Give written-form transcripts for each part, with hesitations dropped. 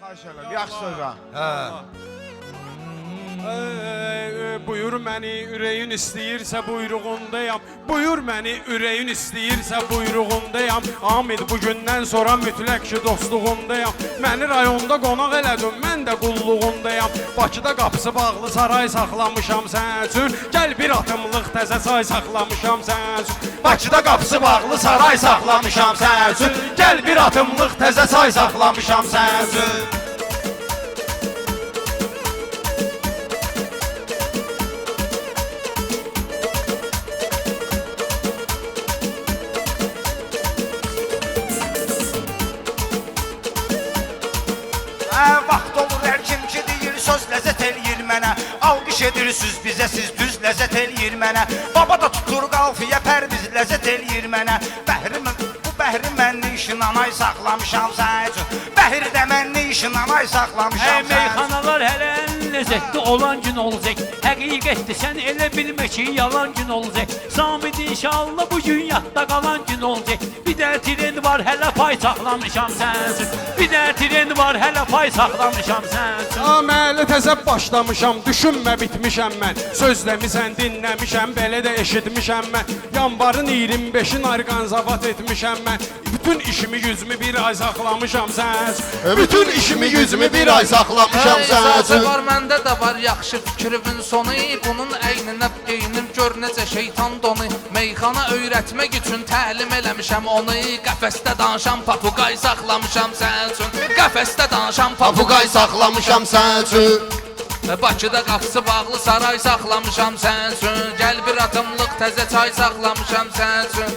Maşallah, yaxşı hocam. Buyur məni ürəyin istəyirsə buyruğundayam. Buyur məni ürəyin istəyirsə buyruğundayam. Amid bugündən sonra mütləq ki dostluğundayam. Məni rayonda qonaq elədin, mən də qulluğundayam. Bakıda qapısı bağlı saray saxlamışam sən üçün. Gəl bir atımlıq təzə say saxlamışam sən üçün. Bakıda qapısı bağlı saray saxlamışam sən üçün. Gəl bir atımlıq təzə say saxlamışam sən üçün. Vaxt olur hər kim ki deyir, söz ləzzət eləyir mənə. Alqış edirsiniz bizə, siz düz ləzzət eləyir mənə. Baba da tutur qalfiyə pərviz ləzzət eləyir mənə. Bu bəhri mən nə işin anay saxlamışam sən üçün. Bəhri də mən nə işin anay saxlamışam sən üçün. Meyxanalar hələ lezzetli olan gün olacaq. Həqiqətdir, sən elə bilmə ki yalan gün olacaq. Samid inşallah bu gün yadda qalan gün olacaq. Bir də tren var hələ pay saxlamışam sən üçün. Bir də tren var hələ pay saxlamışam sən üçün. Əməli təzə başlamışam, düşünmə bitmişəm mən. Sözləmisən, dinləmişəm, belə də eşitmişəm mən. Yanvarın 25-in arqanzavat etmişəm mən. Bütün işimi yüzümü bir ay saxlamışam sən. Bütün işimi yüzümü bir ay saxlamışam sən. Var məndə də var yaxşı fikrimin sonu. Bunun əyninə geyinir gör necə şeytan donu. Meyxana öyrətmək üçün təlim eləmişəm onu. Qəfəsdə danışan papuqay saxlamışam sən üçün. Qəfəsdə danışan Papuqay saxlamışam sən üçün. Bakıda qapısı bağlı saray saxlamışam sən üçün. Gəl bir atımlıq təzə çay saxlamışam sən üçün.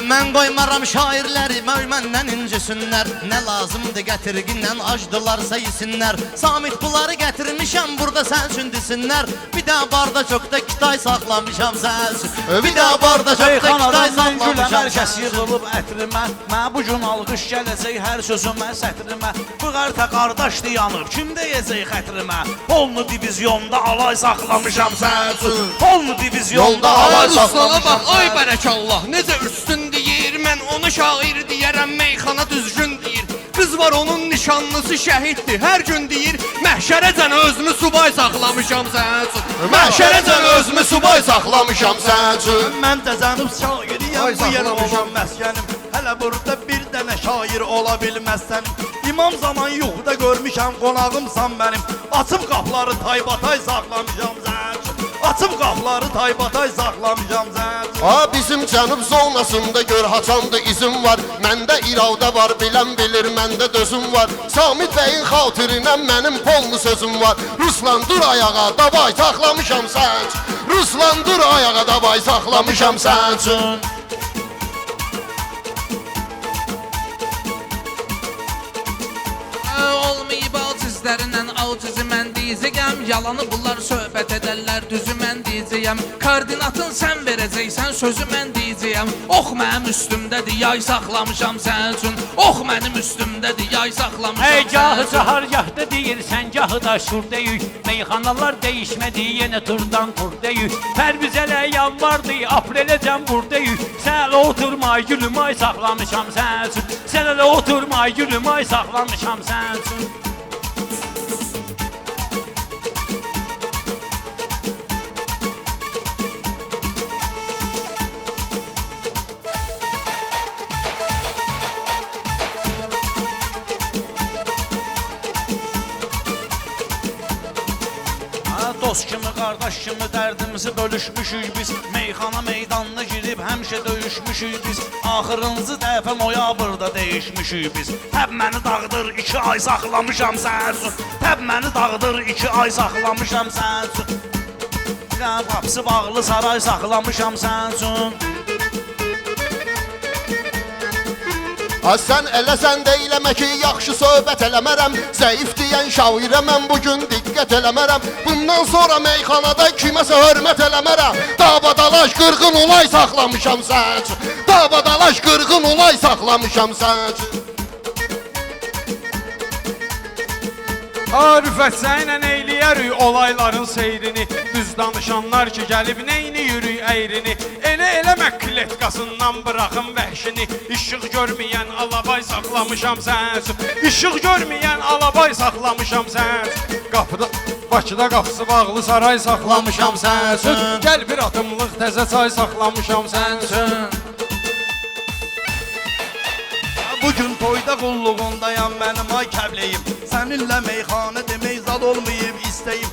Mən qoymaram şairləri məndən incisinlər. Nə lazımdır gətirgindən acdılarsa yesinlər. Samid bunları gətirmişəm burada sən üçün desinlər. Bir də barda çoxda kitay saxlamışam sən üçün. Bir də barda çoxda kitay saxlamışam sən üçün. Yığılıb ətrimə, mən bu gün alqış gələcək hər sözümə sətrimə. Bu qarta qardaşdı yanıb, kim deyəcək xətrimə? Polnu divizyonda alay saxlamışam sən üçün. Polnu divizyonda alay saxlamışam. Ay bərəkallah, necə üstün deyir, mən onu şair deyərəm, meyxana düzgün deyir. Qız var onun nişanlısı şəhiddir, hər gün deyir, məhşərəcən özümü subay saxlamışam sən üçün. Məhşərəcən özümü subay saxlamışam sən üçün. Mən təzənib şairiyəm, bu yer olan məskənim. Hələ burada bir dənə şair ola bilməzsən. İmam zaman yuxuda görmüşəm, qonağımsan mənim. Açım qapları taybatay saxlamışam sən üçün. Açım qapları taybatay saxlamışam sən üçün. Bizim cənub zonasında gör haçandı izim var. Məndə iradə var, bilən bilir məndə dözüm var. Samid bəyin xatirinə mənim polnu sözüm var. Ruslan dur ayağa, davay saxlamışam sən üçün. Ruslan dur ayağa, davay saxlamışam sən üçün. Olmayıb acizlərindən acizi mən deyəcəyəm. Yalanı bunlar söhbət edərlər, düzü mən deyəcəyəm. Koordinatın sən verəcəksən, sözü mən deyəcəyəm. Ox mənim üstümdədir, yay saxlamışam sən üçün. Ox mənim üstümdədir, yay saxlamışam sən üçün. Gahı sahargahda deyirsən, gahı da şurdayıq. Meyxanalar dəyişmədi, yenə turdan turdayıq. Pərviz elə yanvardı, apreləcən buradayıq. Sən elə oturma gülüm, ay saxlamışam sən üçün. Sən elə oturma gülüm, ay saxlamışam sən üçün. Dost kimi, qardaş kimi dərdimizi bölüşmüşük biz. Meyxana meydanına girib həmişə döyüşmüşük biz. Axırıncı dəfə noyabrda dəyişmişük biz. Təb məni dağıdır, 2 ay saxlamışam sən üçün. Təb məni dağıdır, 2 ay saxlamışam sən üçün. Qapısı bağlı saray saxlamışam sən üçün. Sən eləsən də eləmə ki, yaxşı söhbət eləmərəm. Zəif deyən şairə mən bugün diqqət eləmərəm. Bundan sonra meyxanada kiməsə hörmət eləmərəm. Davadalaş qırğın olay saxlamışam sən üçün. Davadalaş qırğın olay saxlamışam sən üçün. Rüfət sənlə eyli eləyərik olayların seyrini. Düz danışanlar ki gəlib neyni yürüy əyrini. Eləmə kletqasından bıraxın vəhşini. İşıq görməyən alabay saxlamışam sən üçün. İşıq görməyən alabay saxlamışam sən üçün. Qapıda Bakıda qapısı bağlı saray saxlamışam sən üçün. Gəl bir atımlıq təzə çay saxlamışam sən üçün. Bugün toyda qulluğundayam mənim ay kəbləyim. Səninlə meyxanə demək zad olmayıb istəyim.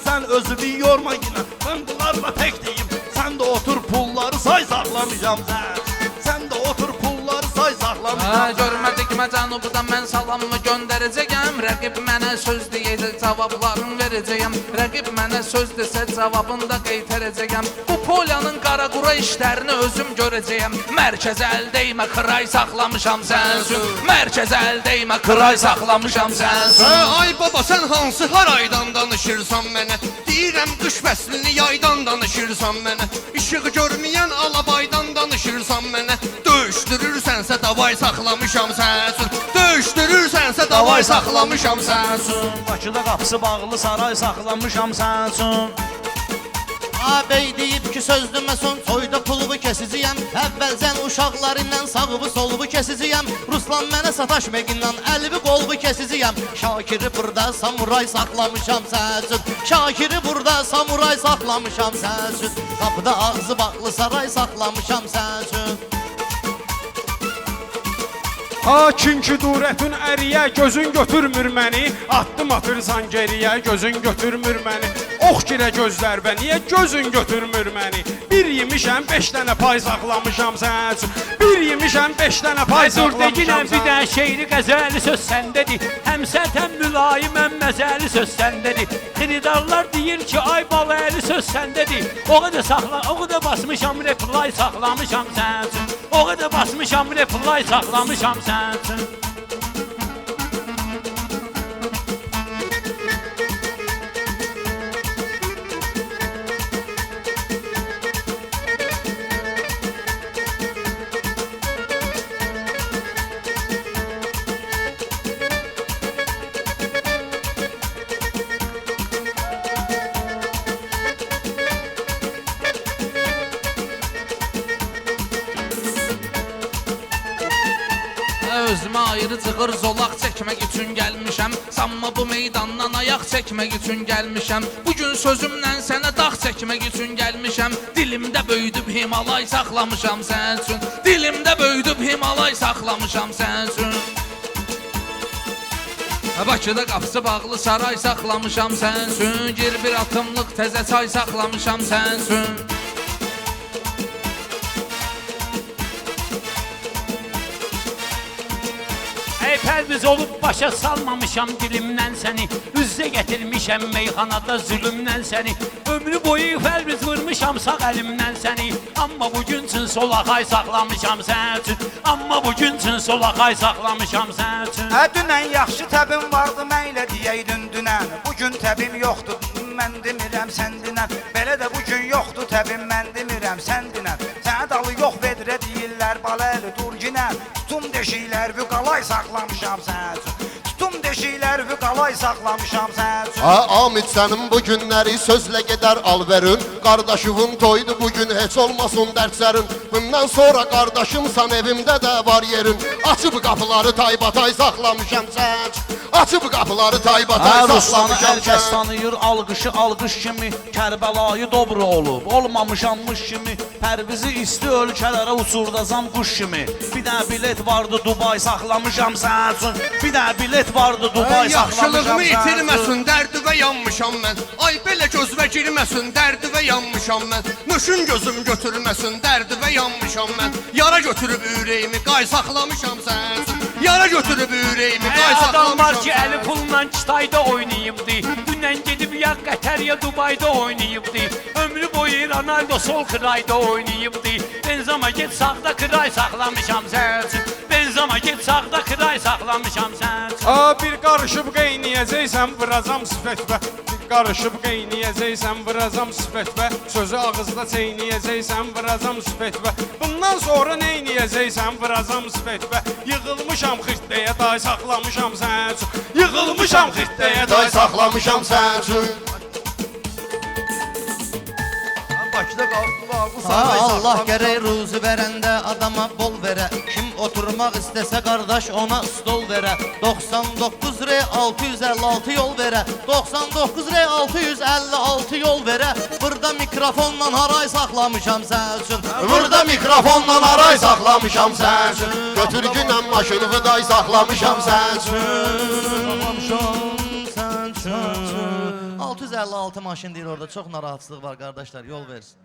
Sən özü bir yorma yine. Mən bunlarla tək deyim. Sən də otur pulları say saxlamışam sən. Sən də otur pulları say saxlamışam. Görmədik mə cənubudan mən salamımı göndərəcəyəm. Rəqib mənə söz deyəcək, cavablarını verəcəyəm. Rəqib mənə söz desə cavabını da qaytaracağam. Bu polyanın qara qura işlərini özüm görəcəyəm. Mərkəzə əl dəymə, kıray saxlamışam sən üçün. Mərkəzə əl dəymə, kıray saxlamışam sən üçün. Ay baba sən hansı haraydan danışırsan mənə? Deyirəm qış fəslini yaydan danışırsan mənə. İşığı görməyən alabaydan danışırsan mənə. Döyüşdürürsənsə davay saxlamışam sən üçün. Döyüşdürürsənsə davay saxlamışam sən üçün. Bakıda qapısı bağlı saray saxlamışam sən üçün. Ağabey deyib ki sözdümə son toyda pulumu kesiciyəm. Əvvəlcən uşaqlarımla sağıbı solubu kesiciyəm. Ruslan mənə sataşmaqından əlbi qolbu kesiciyəm. Şakiri burada samuray saxlamışam səsin. Şakiri burada samuray saxlamışam səsin. Qapıda ağzı bağlı saray saxlamışam səsin. Çünki durətün əriyə gözün götürmür məni. Addım atırsan geriyə gözün götürmür məni. Ox girə gözlərbə niyə gözün götürmür məni? Bir yemişəm 5 dənə pay saxlamışam sən üçün. Bir yemişəm 5 dənə pay saxlamışam Dur bir sən. də şeiri qəzəli söz səndədir. Həm sərt həm mülayim həm məzəli söz səndədir. Xiridarlar deyir ki ay baləli söz səndədir. O qədər basmışam reply saxlamışam sən üçün. O qədər basmışam reply saxlamışam sən üçün. Özümə ayrı cığır zolaq çəkmək üçün gəlmişəm. Sanma bu meydandan ayaq çəkmək üçün gəlmişəm. Bugün sözümlə sənə dağ çəkmək üçün gəlmişəm. Dilimdə böyüdüb Himalay saxlamışam sən üçün. Dilimdə böyüdüb Himalay saxlamışam sən üçün. Bakıda qapısı bağlı saray saxlamışam sən üçün. Gir bir atımlıq təzə çay saxlamışam sən üçün. Pərviz olub başa salmamışam dilimdən səni. Üzzə gətirmişəm meyxanada zülümdən səni. Ömrü boyu pərviz vurmuşam sağ əlimdən səni. Amma bugün üçün solaqay saxlamışam sən üçün. Amma bugün üçün solaqay saxlamışam sən üçün. Dünən yaxşı təbim vardı məylə deyəydin dünən. Bugün təbim yoxdur mən demirəm sən dinən. Belə də bugün yoxdur təbim mən demirəm sən dinən. Sənə dalı yox vedrə deyirlər baləli dur ginən. Tutum deşiklər vüqalay saxlamışam sən üçün. Tutum deşiklər vüqalay saxlamışam sən üçün. Amid sənin bu günləri sözlə gedər alverin. Qardaşımın toydu bugün heç olmasın dərsərin. Bundan sonra qardaşımsan evimdə də var yerin. Açıb qapıları taybatay saxlamışam sən. Açıb qapıları taybatay saxlamışam Hər kəs sən. tanıyır alqışı alqış kimi. Kərbəlayı dobro olub olmamışammış kimi. Pərvizi isti ölkələrə uçurdazam quş kimi. Bir də bilet vardı Dubai saxlamışam sən üçün. Bir də bilet vardı Dubai saxlamışam Yaxşılığımı sən üçün. itirməsin, dərdivə yanmışam mən. Ay belə gözvə girməsin, dərdivə yanmışam mən. Nöşün gözüm götürməsin, dərdivə yanmışam mən. Yara götürüb ürəyimi, qay saxlamışam sən üçün. Yara götürüb ürəyimi, qay Adamlar saxlamışam ki əli pulla Kitayda oynayıbdı. Dünən gedib ya Qətər ya Dubayda oynayıbdı. Ömrü boyu Ronaldo sol kırayda oynayıbdı. Benzema get sağda kıray saxlamışam sən üçün. Benzema get sağda kıray saxlamışam sən üçün. Bir qarışıb qeynəyəcəksən vuracam sifətbə. Bir Qarışıb qeyniyəcəksən, vıracam sifətvə. Sözü ağızda çeyniyəcəksən, vıracam sifətvə. Bundan sonra neyniyəcəksən, vıracam sifətvə. Yığılmışam xirtdəyə, day saxlamışam sən üçün. Yığılmışam xirtdəyə, Day saxlamışam sən üçün. Bakıda Allah gərək ruzu verəndə adama bol verə. Kim oturmaq istəsə qardaş ona stol verə. 99 R 656 yol verə. 99 R 656 yol verə. Burada mikrofonla haray saxlamışam sən üçün. Burada mikrofonla aray saxlamışam sən üçün. Götürgünəm maşınımı day saxlamışam sən üçün. 656 maşın deyir orada, çox narahatsızlıq var qardaşlar, yol versin.